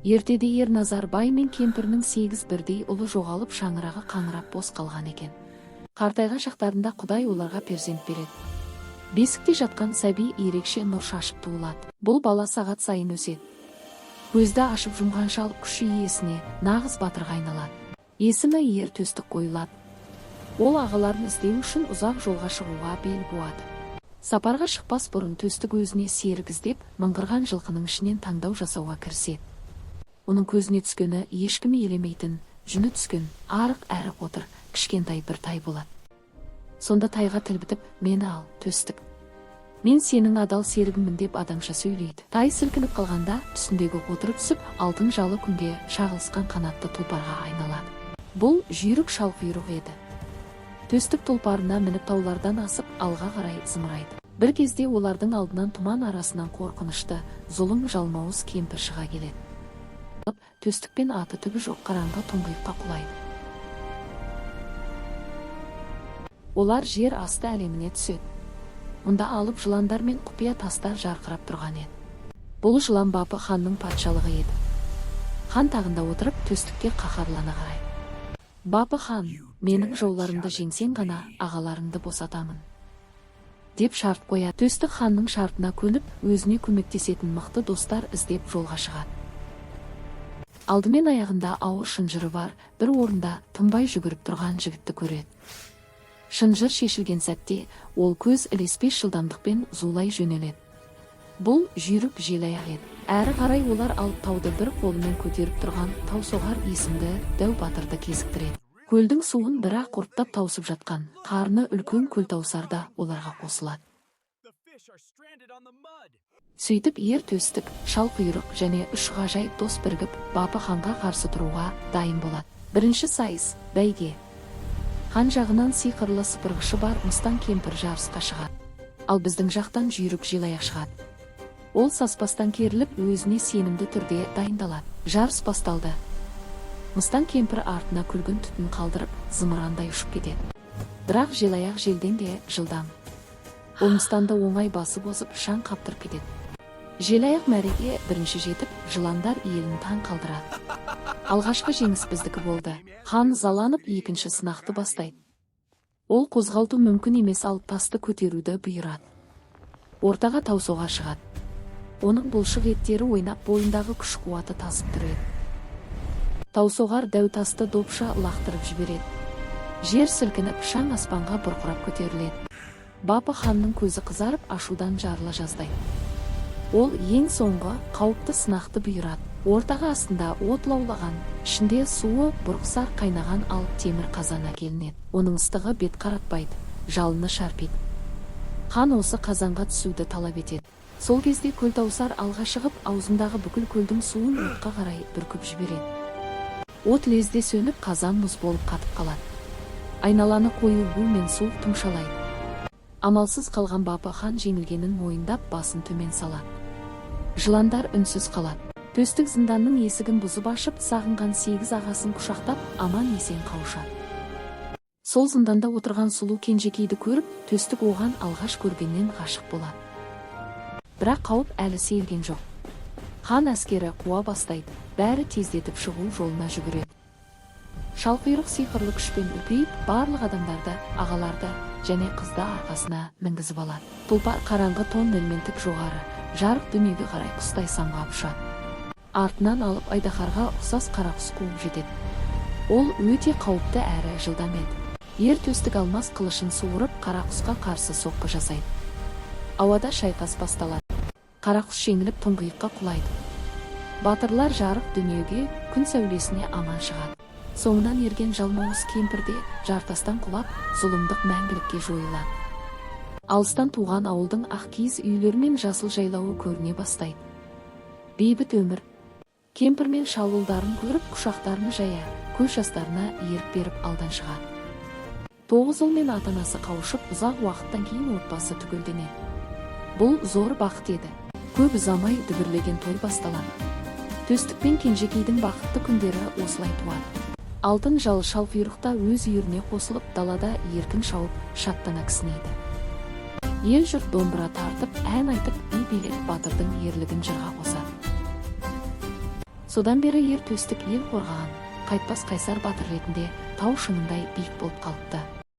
Ертеде Ерназар бай мен кемпірінің 8 бірдей ұлы жоғалып шаңырағы қаңырап бос қалған екен. Қартайған шақтарында Құдай оларға перзент береді. Бесікте жатқан сәби ерекше нұр шашып туылады. Бұл бала сағат сайын өседі. Көзді ашып жұмғанша алып күші иесіне нағыз батырға айналады. Есімі Ер Төстік қойылады. Ол ағаларын іздеу үшін ұзақ жолға шығуға бел буады. Сапарға шықпас бұрын Төстік өзіне серік іздеп, мыңғырған жылқының ішінен таңдау жасауға кіріседі. Оның көзіне түскені ешкім елемейтін, жүні түскен, арық әрі қотыр, кішкентай бір тай болады. Сонда тайға тіл бітіп, мені ал, Төстік. Мен сенің адал серігімін деп адамша сөйлейді. Тай сілкініп қалғанда түсіндегі қотыры түсіп, алтын жалы күнге шағылысқан қанатты тұлпарға айналады. Бұл жүйрік шалқұйрық еді. Төстік тұлпарына мініп таулардан асып, алға қарай зымырайды. Бір кезде олардың алдынан тұман арасынан қорқынышты, зұлым жалмауыз кемпір шыға келеді. Төстікпен аты түбі жоқ қараңғы тұңғиыққа құлайды. Олар жер асты әлеміне түседі. Мұнда алып жыландар мен құпия тастар жарқырап тұрған еді. Бұл жылан Бапы ханның патшалығы еді. Хан тағында отырып Төстікке қаһарлана қарайды. Бапы хан, менің жауларымды жеңсең ғана ағаларыңды босатамын деп шарт қояды. Төстік ханның шартына көніп, өзіне көмектесетін мықты достар іздеп жолға шығады. Алдымен аяғында ауыр шынжыры бар, бір орында тынбай жүгіріп тұрған жігітті көреді. Шынжыр шешілген сәтте, ол көз ілеспес жылдамдықпен зулай жөнеледі. Бұл жүйрік желаяқ еді. Әрі қарай олар алып тауды бір қолымен көтеріп тұрған Таусоғар есімді дәу батырды кезіктіреді. Көлдің суын бір-ақ ұрттап таусып жатқан қарны үлкен Көлтаусар да оларға қосылады. Сөйтіп Ер Төстік, Шалқұйрық және 3 ғажайып дос бірігіп, Бапы ханға қарсы тұруға дайын болады. Бірінші сайыс, бәйге. Хан жағынан сиқырлы сыпырғышы бар Мыстан кемпір жарысқа шығады. Ал біздің жақтан жүйрік желаяқ шығады. Ол саспастан керіліп, өзіне сенімді түрде дайындалады. Жарыс басталды. Мыстан кемпір артына күлгін түтін қалдырып, зымырандай ұшып кетеді. Бірақ желаяқ желден де жылдам. Ол Мыстанды оңай басып озып, шаң қаптырып кетеді. Желаяқ мәреге бірінші жетіп, жыландар елін таң қалдырады. Алғашқы жеңіс біздікі болды. Хан заланып екінші сынақты бастайды. Ол қозғалту мүмкін емес, ал тасты көтеруді бұйырады. Ортаға Таусоғар шығады. Оның бұлшық еттері ойнап, бойындағы күш қуаты тасып тұреді. Таусоғар дәу тасты допша лақтырып жібереді. Жер сілкініп, шаң аспанға бұрқырап көтеріледі. Бапы ханның көзі қызарып, ашудан жарыла жаздайды. Ол ең соңғы қауіпті сынақты бұйырады. Ортаға астында от лаулаған, ішінде суы бұрқсар қайнаған алып темір қазан әкелінеді. Оның ыстығы бет қаратпайды, жалыны шарпиды. Хан осы қазанға түсуді талап етеді. Сол кезде Көлтаусар алға шығып, аузындағы бүкіл көлдің суын отқа қарай бүркіп жібереді. От лезде сөніп, қазан мұз болып қатып қалады. Айналаны қою бу мен суық тұмшалайды. Амалсыз қалған Бапы хан жеңілгенін мойындап, басын төмен салады. Жыландар үнсіз қалады. Төстік зынданның есігін бұзып ашып, сағынған 8 ағасын құшақтап, аман есен қауышады. Сол зынданда отырған сұлу кенжекейді көріп, Төстік оған алғаш көргеннен ғашық болады. Бірақ қауіп әлі сейілген жоқ. Хан әскері қуа бастайды, бәрі тездетіп шығу жолына жүгіреді. Шалқұйрық сиқырлы күшпен үлпейіп, барлық адамдарды, ағаларды және қызды арқасына мінгізіп алады. Тұлпар қараңғы тоннельмен тік жоғары, жарық дүниеге қарай құстай самғап ұшады. Артынан алып айдаһарға ұқсас қара құс қуып жетеді. Ол өте қауіпті әрі жылдам еді. Ер Төстік алмас қылышын суырып, қара құсқа қарсы соққы жасайды. Ауада шайқас басталады. Қара құс жеңіліп тұңғиыққа құлайды. Батырлар жарық дүниеге, күн сәулесіне аман шығады. Соңынан ерген жалмауыз кемпір де жартастан құлап, зұлымдық мәңгілікке жойылады. Алыстан туған ауылдың ақ киіз үйлері мен жасыл жайлауы көріне бастайды. Бейбіт өмір. Кемпір мен шал ұлдарын көріп, құшақтарын жая, көз жастарына ерік беріп алдан шығады. 9 ұл мен ата-анасы қауышып, ұзақ уақыттан кейін отбасы түгелденеді. Бұл зор бақыт еді. Көп ұзамай дүбірлеген той басталады. Төстік пен кенжекейдің бақытты күндері осылай туады. Алтын жал Шалқұйрықта өз үйіріне қосылып, далада еркін шауып, шаттана кісінейді. Ел жұрт домбыра тартып, ән айтып, би билеп батырдың ерлігін жырға қосады. Содан бері ер төстік ел қорғаған, қайтпас қайсар батыр ретінде тау шыңындай биік болып қалыпты.